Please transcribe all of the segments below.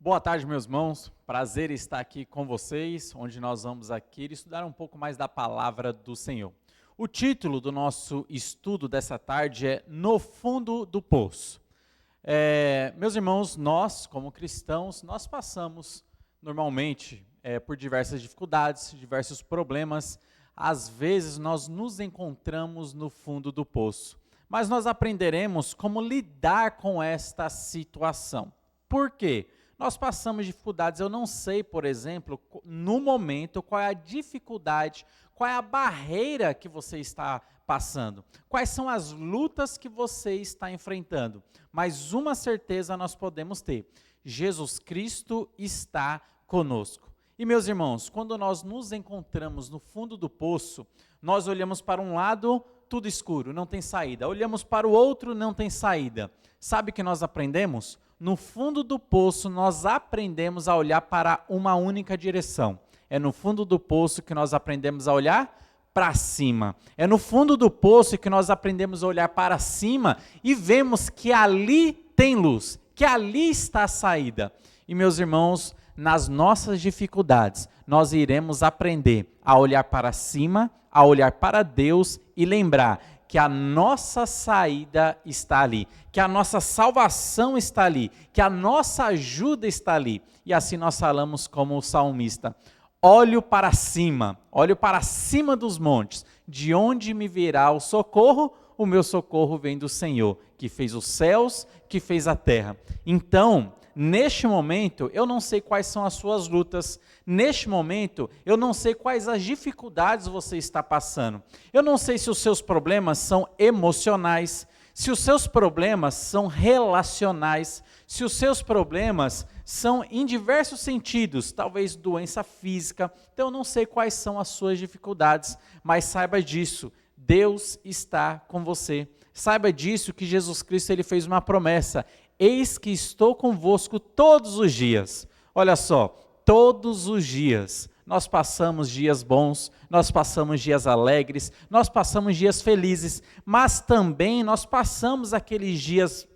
Boa tarde, meus irmãos. Prazer estar aqui com vocês, onde nós vamos aqui estudar um pouco mais da palavra do Senhor. O título do nosso estudo dessa tarde é No Fundo do Poço. Meus irmãos, nós, como cristãos, nós passamos normalmente por diversas dificuldades, diversos problemas. Às vezes nós nos encontramos no fundo do poço, mas nós aprenderemos como lidar com esta situação. Por quê? Nós passamos dificuldades, eu não sei, por exemplo, no momento, qual é a dificuldade, qual é a barreira que você está passando, quais são as lutas que você está enfrentando, mas uma certeza nós podemos ter: Jesus Cristo está conosco. E meus irmãos, quando nós nos encontramos no fundo do poço, nós olhamos para um lado, tudo escuro, não tem saída, olhamos para o outro, não tem saída. Sabe o que nós aprendemos? No fundo do poço, nós aprendemos a olhar para uma única direção. É no fundo do poço que nós aprendemos a olhar para cima. É no fundo do poço que nós aprendemos a olhar para cima e vemos que ali tem luz, que ali está a saída. E meus irmãos, nas nossas dificuldades, nós iremos aprender a olhar para cima, a olhar para Deus e lembrar que a nossa saída está ali, que a nossa salvação está ali, que a nossa ajuda está ali. E assim nós falamos como o salmista: olho para cima dos montes, de onde me virá o socorro? O meu socorro vem do Senhor, que fez os céus, que fez a terra. Então, neste momento, eu não sei quais são as suas lutas. Neste momento, eu não sei quais as dificuldades você está passando. Eu não sei se os seus problemas são emocionais, se os seus problemas são relacionais, se os seus problemas são em diversos sentidos, talvez doença física. Então, eu não sei quais são as suas dificuldades, mas saiba disso: Deus está com você. Saiba disso que Jesus Cristo ele fez uma promessa: eis que estou convosco todos os dias. Olha só, todos os dias. Nós passamos dias bons, nós passamos dias alegres, nós passamos dias felizes, mas também nós passamos aqueles dias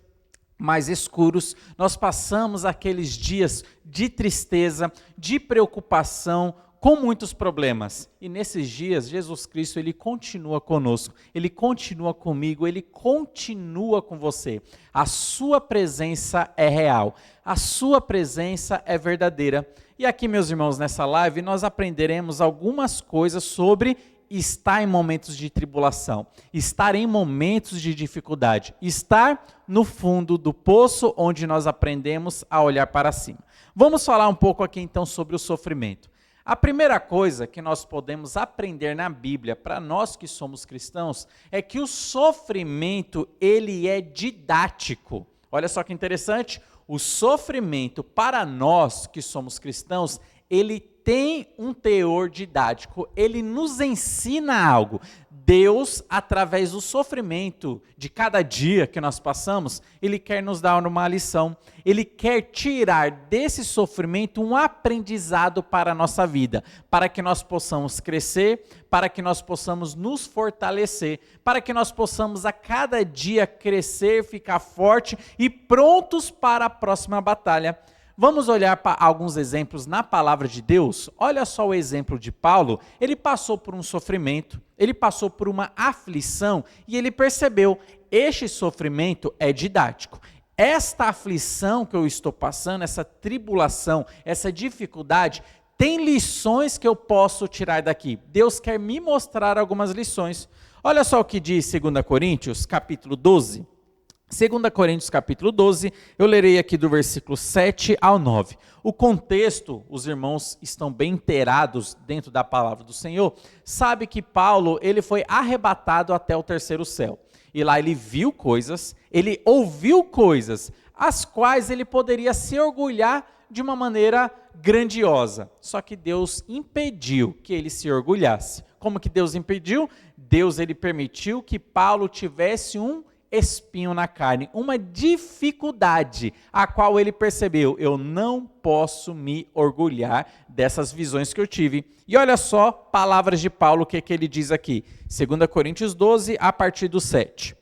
mais escuros, nós passamos aqueles dias de tristeza, de preocupação, com muitos problemas. E nesses dias, Jesus Cristo, ele continua conosco, ele continua comigo, ele continua com você. A sua presença é real, a sua presença é verdadeira. E aqui, meus irmãos, nessa live, nós aprenderemos algumas coisas sobre estar em momentos de tribulação, estar em momentos de dificuldade, estar no fundo do poço, onde nós aprendemos a olhar para cima. Vamos falar um pouco aqui então sobre o sofrimento. A primeira coisa que nós podemos aprender na Bíblia, para nós que somos cristãos, é que o sofrimento, ele é didático. Olha só que interessante, o sofrimento, para nós que somos cristãos, ele tem um teor didático, ele nos ensina algo. Deus, através do sofrimento de cada dia que nós passamos, ele quer nos dar uma lição, ele quer tirar desse sofrimento um aprendizado para a nossa vida, para que nós possamos crescer, para que nós possamos nos fortalecer, para que nós possamos a cada dia crescer, ficar forte e prontos para a próxima batalha. Vamos olhar para alguns exemplos na palavra de Deus. Olha só o exemplo de Paulo. Ele passou por um sofrimento, ele passou por uma aflição e ele percebeu: este sofrimento é didático. Esta aflição que eu estou passando, essa tribulação, essa dificuldade, tem lições que eu posso tirar daqui. Deus quer me mostrar algumas lições. Olha só o que diz 2 Coríntios, capítulo 12. 2 Coríntios capítulo 12, eu lerei aqui do versículo 7 ao 9. O contexto, os irmãos estão bem inteirados dentro da palavra do Senhor, sabe que Paulo, ele foi arrebatado até o terceiro céu. E lá ele viu coisas, ele ouviu coisas, as quais ele poderia se orgulhar de uma maneira grandiosa. Só que Deus impediu que ele se orgulhasse. Como que Deus impediu? Deus, ele permitiu que Paulo tivesse um espinho na carne, uma dificuldade, a qual ele percebeu: eu não posso me orgulhar dessas visões que eu tive. E olha só, palavras de Paulo, o que ele diz aqui, 2 Coríntios 12, a partir do 7.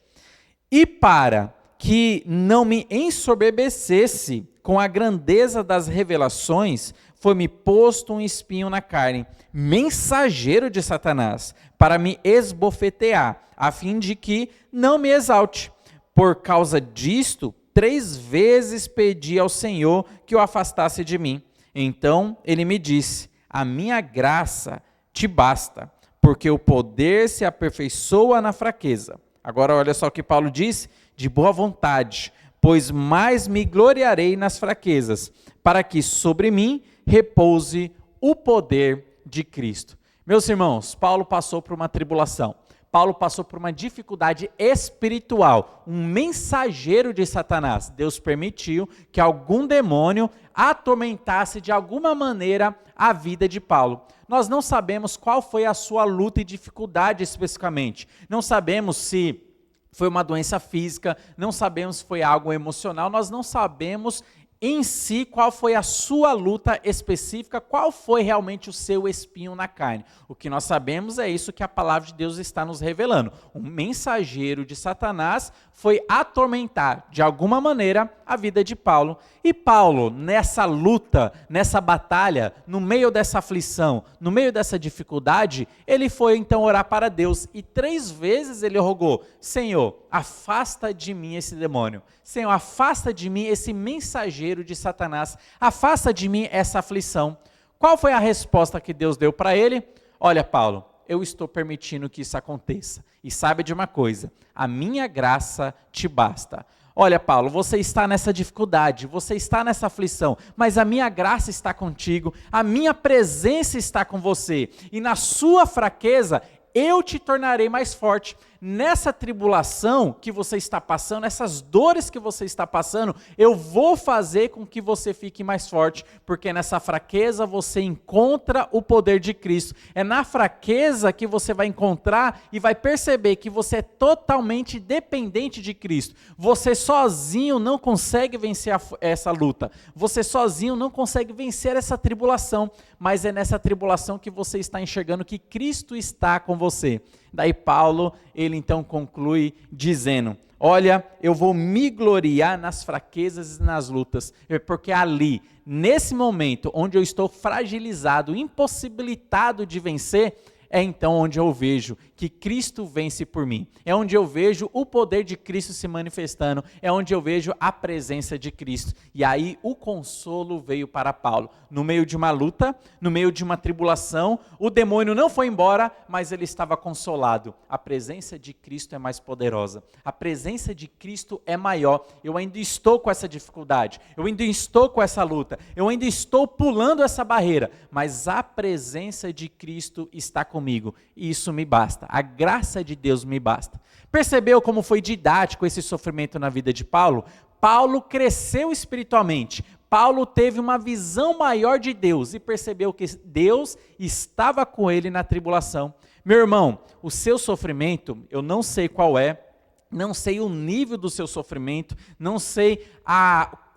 E para que não me ensoberbecesse com a grandeza das revelações, foi-me posto um espinho na carne, mensageiro de Satanás, para me esbofetear, a fim de que não me exalte. Por causa disto, 3 vezes pedi ao Senhor que o afastasse de mim. Então ele me disse: a minha graça te basta, porque o poder se aperfeiçoa na fraqueza. Agora olha só o que Paulo diz: de boa vontade, pois mais me gloriarei nas fraquezas, para que sobre mim repouse o poder de Cristo. Meus irmãos, Paulo passou por uma tribulação. Paulo passou por uma dificuldade espiritual, um mensageiro de Satanás. Deus permitiu que algum demônio atormentasse de alguma maneira a vida de Paulo. Nós não sabemos qual foi a sua luta e dificuldade especificamente. Não sabemos se foi uma doença física, não sabemos se foi algo emocional, nós não sabemos em si qual foi a sua luta específica, qual foi realmente o seu espinho na carne. O que nós sabemos é isso que a palavra de Deus está nos revelando. Um mensageiro de Satanás foi atormentar, de alguma maneira, a vida de Paulo. E Paulo, nessa luta, nessa batalha, no meio dessa aflição, no meio dessa dificuldade, ele foi então orar para Deus. E 3 vezes ele rogou: Senhor, afasta de mim esse demônio. Senhor, afasta de mim esse mensageiro de Satanás. Afasta de mim essa aflição. Qual foi a resposta que Deus deu para ele? Olha, Paulo, eu estou permitindo que isso aconteça. E sabe de uma coisa, a minha graça te basta. Olha, Paulo, você está nessa dificuldade, você está nessa aflição, mas a minha graça está contigo, a minha presença está com você. E na sua fraqueza, eu te tornarei mais forte. Nessa tribulação que você está passando, essas dores que você está passando, eu vou fazer com que você fique mais forte, porque nessa fraqueza você encontra o poder de Cristo. É na fraqueza que você vai encontrar e vai perceber que você é totalmente dependente de Cristo. Você sozinho não consegue vencer essa luta. Você sozinho não consegue vencer essa tribulação, mas é nessa tribulação que você está enxergando que Cristo está com você. Daí Paulo, ele então conclui dizendo: olha, eu vou me gloriar nas fraquezas e nas lutas, porque ali, nesse momento onde eu estou fragilizado, impossibilitado de vencer, é então onde eu vejo que Cristo vence por mim. É onde eu vejo o poder de Cristo se manifestando. É onde eu vejo a presença de Cristo. E aí o consolo veio para Paulo. No meio de uma luta, no meio de uma tribulação, o demônio não foi embora, mas ele estava consolado. A presença de Cristo é mais poderosa. A presença de Cristo é maior. Eu ainda estou com essa dificuldade. Eu ainda estou com essa luta. Eu ainda estou pulando essa barreira. Mas a presença de Cristo está comigo. E isso me basta. A graça de Deus me basta. Percebeu como foi didático esse sofrimento na vida de Paulo? Paulo cresceu espiritualmente. Paulo teve uma visão maior de Deus e percebeu que Deus estava com ele na tribulação. Meu irmão, o seu sofrimento, eu não sei qual é, não sei o nível do seu sofrimento, não sei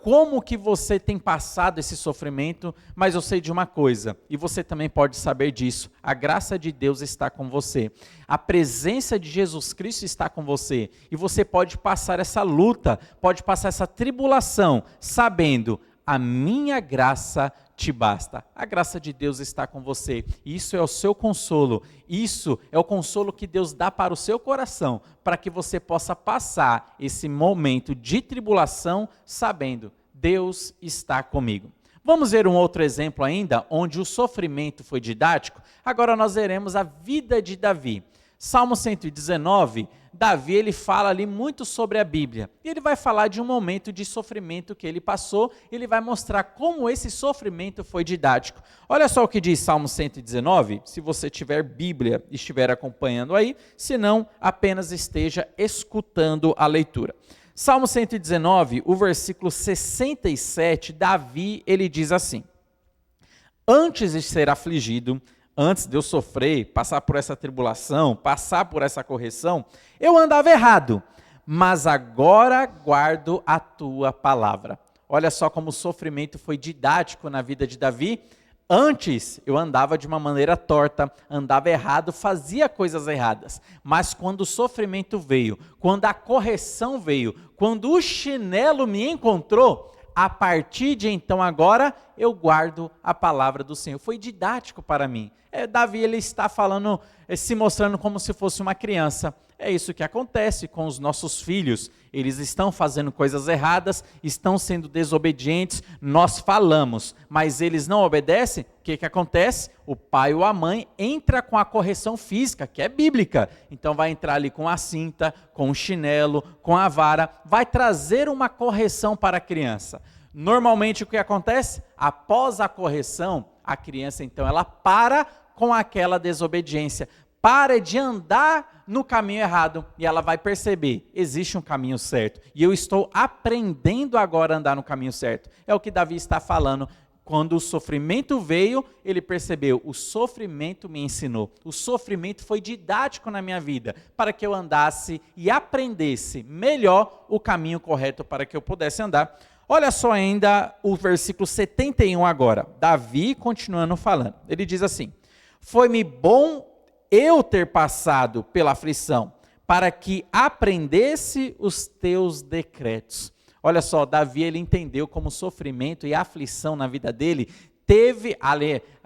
como que você tem passado esse sofrimento, mas eu sei de uma coisa, e você também pode saber disso: a graça de Deus está com você, a presença de Jesus Cristo está com você, e você pode passar essa luta, pode passar essa tribulação, sabendo: a minha graça te basta. A graça de Deus está com você. Isso é o seu consolo. Isso é o consolo que Deus dá para o seu coração, para que você possa passar esse momento de tribulação sabendo: Deus está comigo. Vamos ver um outro exemplo ainda, onde o sofrimento foi didático. Agora nós veremos a vida de Davi. Salmo 119, Davi ele fala ali muito sobre a Bíblia. E ele vai falar de um momento de sofrimento que ele passou. Ele vai mostrar como esse sofrimento foi didático. Olha só o que diz Salmo 119, se você tiver Bíblia e estiver acompanhando aí, se não, apenas esteja escutando a leitura. Salmo 119, o versículo 67, Davi ele diz assim: antes de ser afligido, antes de eu sofrer, passar por essa tribulação, passar por essa correção, eu andava errado, mas agora guardo a tua palavra. Olha só como o sofrimento foi didático na vida de Davi. Antes eu andava de uma maneira torta, andava errado, fazia coisas erradas. Mas quando o sofrimento veio, quando a correção veio, quando o chinelo me encontrou, a partir de então agora eu guardo a palavra do Senhor. Foi didático para mim. Davi, ele está falando, se mostrando como se fosse uma criança. É isso que acontece com os nossos filhos. Eles estão fazendo coisas erradas, estão sendo desobedientes, nós falamos, mas eles não obedecem. O que acontece? O pai ou a mãe entra com a correção física, que é bíblica. Então vai entrar ali com a cinta, com o chinelo, com a vara, vai trazer uma correção para a criança. Normalmente o que acontece? Após a correção, a criança então ela para com aquela desobediência, para de andar no caminho errado e ela vai perceber, existe um caminho certo e eu estou aprendendo agora a andar no caminho certo. É o que Davi está falando. Quando o sofrimento veio, ele percebeu, o sofrimento me ensinou, o sofrimento foi didático na minha vida, para que eu andasse e aprendesse melhor o caminho correto para que eu pudesse andar. Olha só ainda o versículo 71 agora, Davi continuando falando, ele diz assim: foi-me bom eu ter passado pela aflição, para que aprendesse os teus decretos. Olha só, Davi, ele entendeu como sofrimento e aflição na vida dele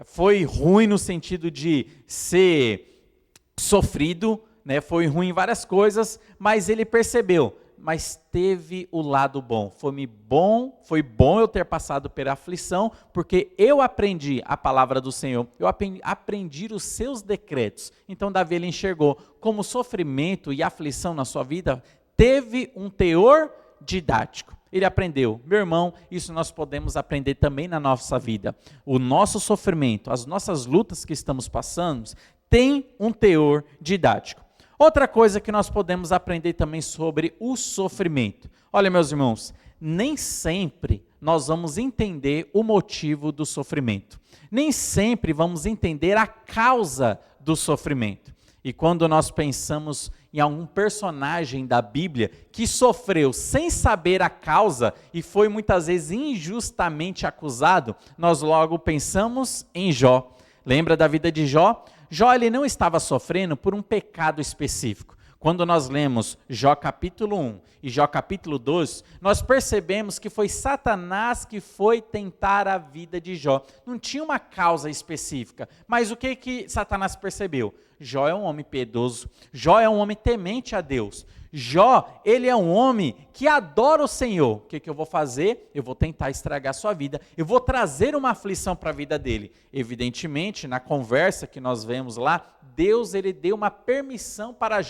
foi ruim no sentido de ser sofrido, né? Foi ruim em várias coisas, mas ele percebeu, mas teve o lado bom. Foi bom eu ter passado pela aflição, porque eu aprendi a palavra do Senhor, eu aprendi os seus decretos. Então Davi, ele enxergou como sofrimento e aflição na sua vida teve um teor didático. Ele aprendeu, meu irmão, isso nós podemos aprender também na nossa vida. O nosso sofrimento, as nossas lutas que estamos passando, tem um teor didático. Outra coisa que nós podemos aprender também sobre o sofrimento. Olha, meus irmãos, nem sempre nós vamos entender o motivo do sofrimento. Nem sempre vamos entender a causa do sofrimento. E quando nós pensamos em algum personagem da Bíblia que sofreu sem saber a causa e foi muitas vezes injustamente acusado, nós logo pensamos em Jó. Lembra da vida de Jó? Jó, ele não estava sofrendo por um pecado específico. Quando nós lemos Jó capítulo 1 e Jó capítulo 2, nós percebemos que foi Satanás que foi tentar a vida de Jó. Não tinha uma causa específica, mas o que Satanás percebeu? Jó é um homem piedoso, Jó é um homem temente a Deus. Jó, ele é um homem que adora o Senhor. O que eu vou fazer? Eu vou tentar estragar a sua vida. Eu vou trazer uma aflição para a vida dele. Evidentemente, na conversa que nós vemos lá, Deus, ele deu uma permissão para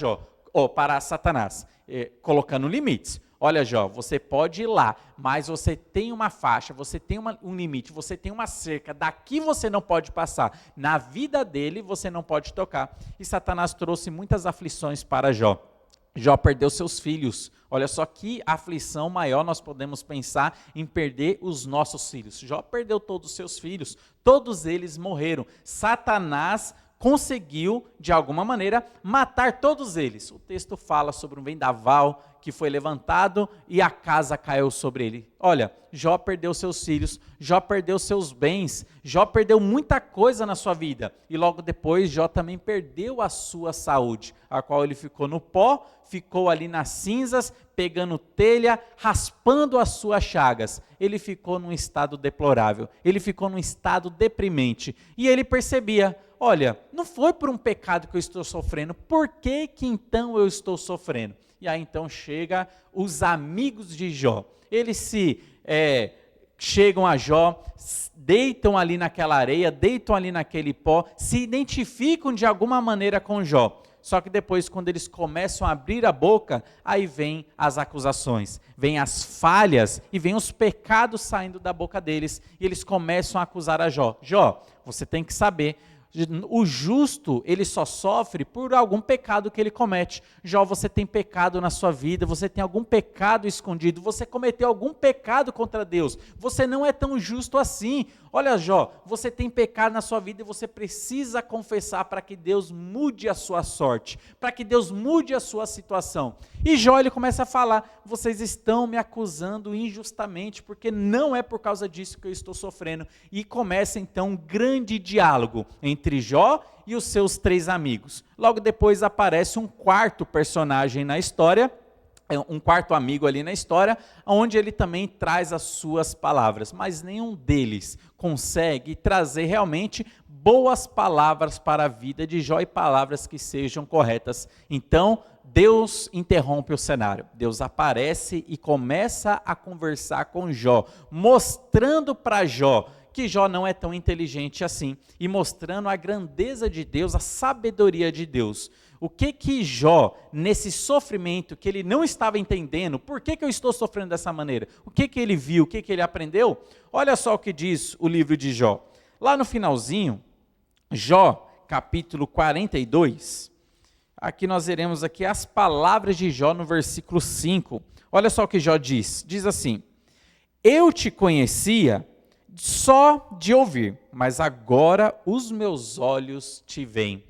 para Satanás, colocando limites. Olha, Jó, você pode ir lá, mas você tem uma faixa, você tem um limite, você tem uma cerca, daqui você não pode passar. Na vida dele, você não pode tocar. E Satanás trouxe muitas aflições para Jó. Jó perdeu seus filhos. Olha só que aflição maior nós podemos pensar em perder os nossos filhos. Jó perdeu todos os seus filhos, todos eles morreram. Satanás conseguiu, de alguma maneira, matar todos eles. O texto fala sobre um vendaval que foi levantado e a casa caiu sobre ele. Olha, Jó perdeu seus filhos, Jó perdeu seus bens, Jó perdeu muita coisa na sua vida. E logo depois, Jó também perdeu a sua saúde, a qual ele ficou no pó, ficou ali nas cinzas, pegando telha, raspando as suas chagas. Ele ficou num estado deplorável, ele ficou num estado deprimente. E ele percebia, olha, não foi por um pecado que eu estou sofrendo, por que então eu estou sofrendo? E aí então chega os amigos de Jó, eles chegam a Jó, deitam ali naquela areia, deitam ali naquele pó, se identificam de alguma maneira com Jó. Só que depois, quando eles começam a abrir a boca, aí vem as acusações, vem as falhas e vem os pecados saindo da boca deles. E eles começam a acusar a Jó. Jó, você tem que saber, O justo, ele só sofre por algum pecado que ele comete. Jó, você tem pecado na sua vida, você tem algum pecado escondido, você cometeu algum pecado contra Deus, você não é tão justo assim. Olha, Jó, você tem pecado na sua vida e você precisa confessar para que Deus mude a sua sorte, para que Deus mude a sua situação. E Jó, ele começa a falar, vocês estão me acusando injustamente, porque não é por causa disso que eu estou sofrendo. E começa então um grande diálogo entre Jó e os seus 3 amigos. Logo depois aparece um quarto personagem na história, um quarto amigo ali na história, onde ele também traz as suas palavras, mas nenhum deles consegue trazer realmente boas palavras para a vida de Jó e palavras que sejam corretas. Então, Deus interrompe o cenário, Deus aparece e começa a conversar com Jó, mostrando para Jó que Jó não é tão inteligente assim, e mostrando a grandeza de Deus, a sabedoria de Deus. O que Jó, nesse sofrimento que ele não estava entendendo, por que eu estou sofrendo dessa maneira? O que ele viu, o que ele aprendeu? Olha só o que diz o livro de Jó. Lá no finalzinho, Jó, capítulo 42, aqui nós veremos aqui as palavras de Jó no versículo 5. Olha só o que Jó diz assim: eu te conhecia só de ouvir, mas agora os meus olhos te veem.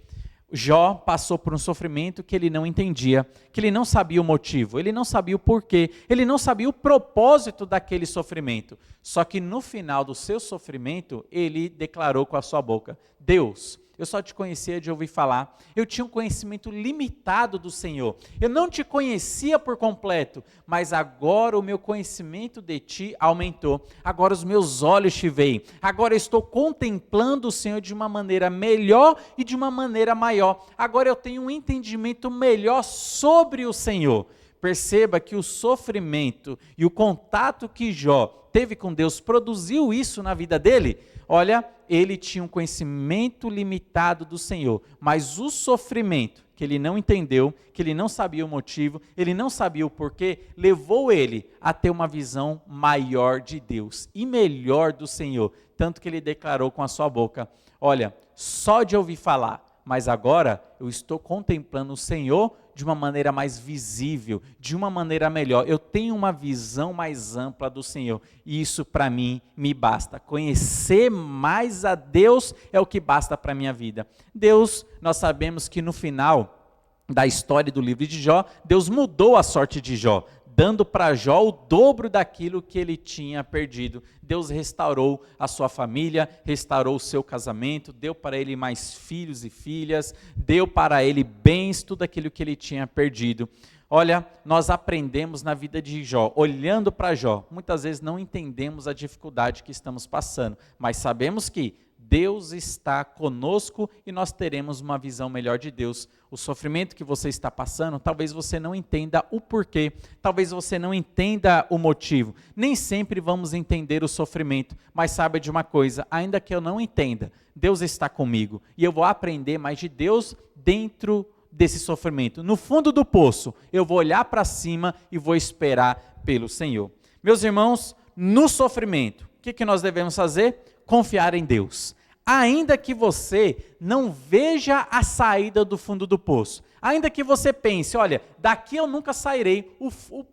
Jó passou por um sofrimento que ele não entendia, que ele não sabia o motivo, ele não sabia o porquê, ele não sabia o propósito daquele sofrimento. Só que no final do seu sofrimento, ele declarou com a sua boca: Deus, eu só te conhecia de ouvir falar, eu tinha um conhecimento limitado do Senhor, eu não te conhecia por completo, mas agora o meu conhecimento de ti aumentou, agora os meus olhos te veem, agora eu estou contemplando o Senhor de uma maneira melhor e de uma maneira maior, agora eu tenho um entendimento melhor sobre o Senhor. Perceba que o sofrimento e o contato que Jó teve com Deus produziu isso na vida dele. Olha, ele tinha um conhecimento limitado do Senhor, mas o sofrimento que ele não entendeu, que ele não sabia o motivo, ele não sabia o porquê, levou ele a ter uma visão maior de Deus e melhor do Senhor, tanto que ele declarou com a sua boca: olha, só de ouvir falar, mas agora eu estou contemplando o Senhor de uma maneira mais visível, de uma maneira melhor. Eu tenho uma visão mais ampla do Senhor, e isso para mim me basta. Conhecer mais a Deus é o que basta para a minha vida. Deus, nós sabemos que no final da história do livro de Jó, Deus mudou a sorte de Jó, dando para Jó o dobro daquilo que ele tinha perdido. Deus restaurou a sua família, restaurou o seu casamento, deu para ele mais filhos e filhas, deu para ele bens, tudo aquilo que ele tinha perdido. Olha, nós aprendemos na vida de Jó, olhando para Jó, muitas vezes não entendemos a dificuldade que estamos passando, mas sabemos que Deus está conosco e nós teremos uma visão melhor de Deus. O sofrimento que você está passando, talvez você não entenda o porquê, talvez você não entenda o motivo. Nem sempre vamos entender o sofrimento, mas saiba de uma coisa, ainda que eu não entenda, Deus está comigo e eu vou aprender mais de Deus dentro desse sofrimento. No fundo do poço, eu vou olhar para cima e vou esperar pelo Senhor. Meus irmãos, no sofrimento, o que nós devemos fazer? Confiar em Deus. Ainda que você não veja a saída do fundo do poço, ainda que você pense, olha, daqui eu nunca sairei,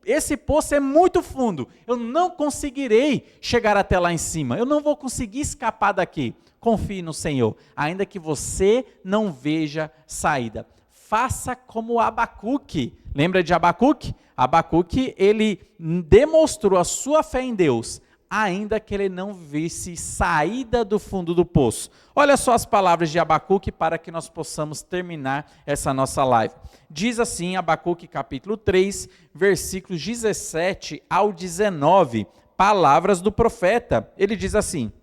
esse poço é muito fundo, eu não conseguirei chegar até lá em cima, eu não vou conseguir escapar daqui. Confie no Senhor, ainda que você não veja saída. Faça como Abacuque. Lembra de Abacuque? Abacuque, ele demonstrou a sua fé em Deus, ainda que ele não visse saída do fundo do poço. Olha só as palavras de Abacuque para que nós possamos terminar essa nossa live. Diz assim, Abacuque capítulo 3, versículos 17 ao 19, palavras do profeta. Ele diz assim: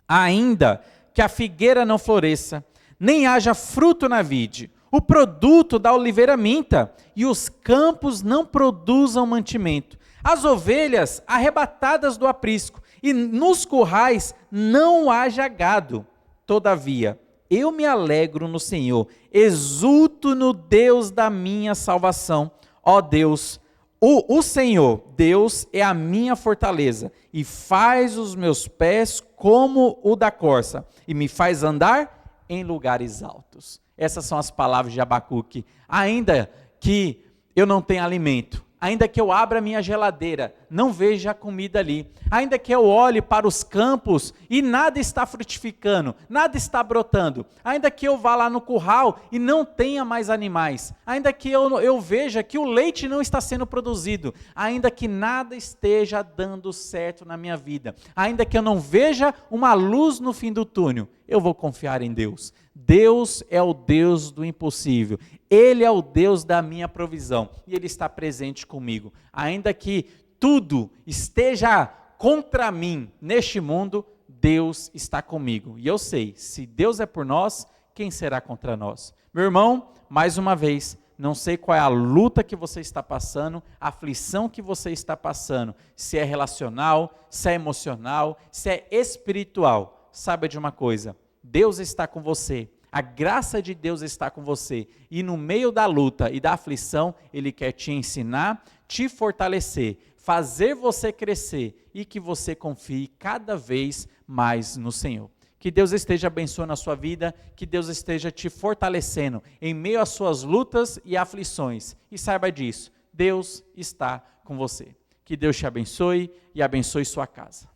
ainda que a figueira não floresça, nem haja fruto na vide, o produto da oliveira minta, e os campos não produzam mantimento, as ovelhas arrebatadas do aprisco, e nos currais não haja gado. Todavia, eu me alegro no Senhor, exulto no Deus da minha salvação. Ó Deus, o Senhor, Deus é a minha fortaleza, e faz os meus pés como o da corça, e me faz andar em lugares altos. Essas são as palavras de Abacuque. Ainda que eu não tenha alimento, ainda que eu abra minha geladeira, não veja comida ali, ainda que eu olhe para os campos e nada está frutificando, nada está brotando, ainda que eu vá lá no curral e não tenha mais animais, ainda que eu veja que o leite não está sendo produzido, ainda que nada esteja dando certo na minha vida, ainda que eu não veja uma luz no fim do túnel, eu vou confiar em Deus. Deus é o Deus do impossível, Ele é o Deus da minha provisão, e Ele está presente comigo, ainda que tudo esteja contra mim neste mundo, Deus está comigo, e eu sei, se Deus é por nós, quem será contra nós? Meu irmão, mais uma vez, não sei qual é a luta que você está passando, a aflição que você está passando, se é relacional, se é emocional, se é espiritual, saiba de uma coisa, Deus está com você, a graça de Deus está com você, e no meio da luta e da aflição, Ele quer te ensinar, te fortalecer, fazer você crescer, e que você confie cada vez mais no Senhor. Que Deus esteja abençoando a sua vida, que Deus esteja te fortalecendo, em meio às suas lutas e aflições, e saiba disso, Deus está com você. Que Deus te abençoe, e abençoe sua casa.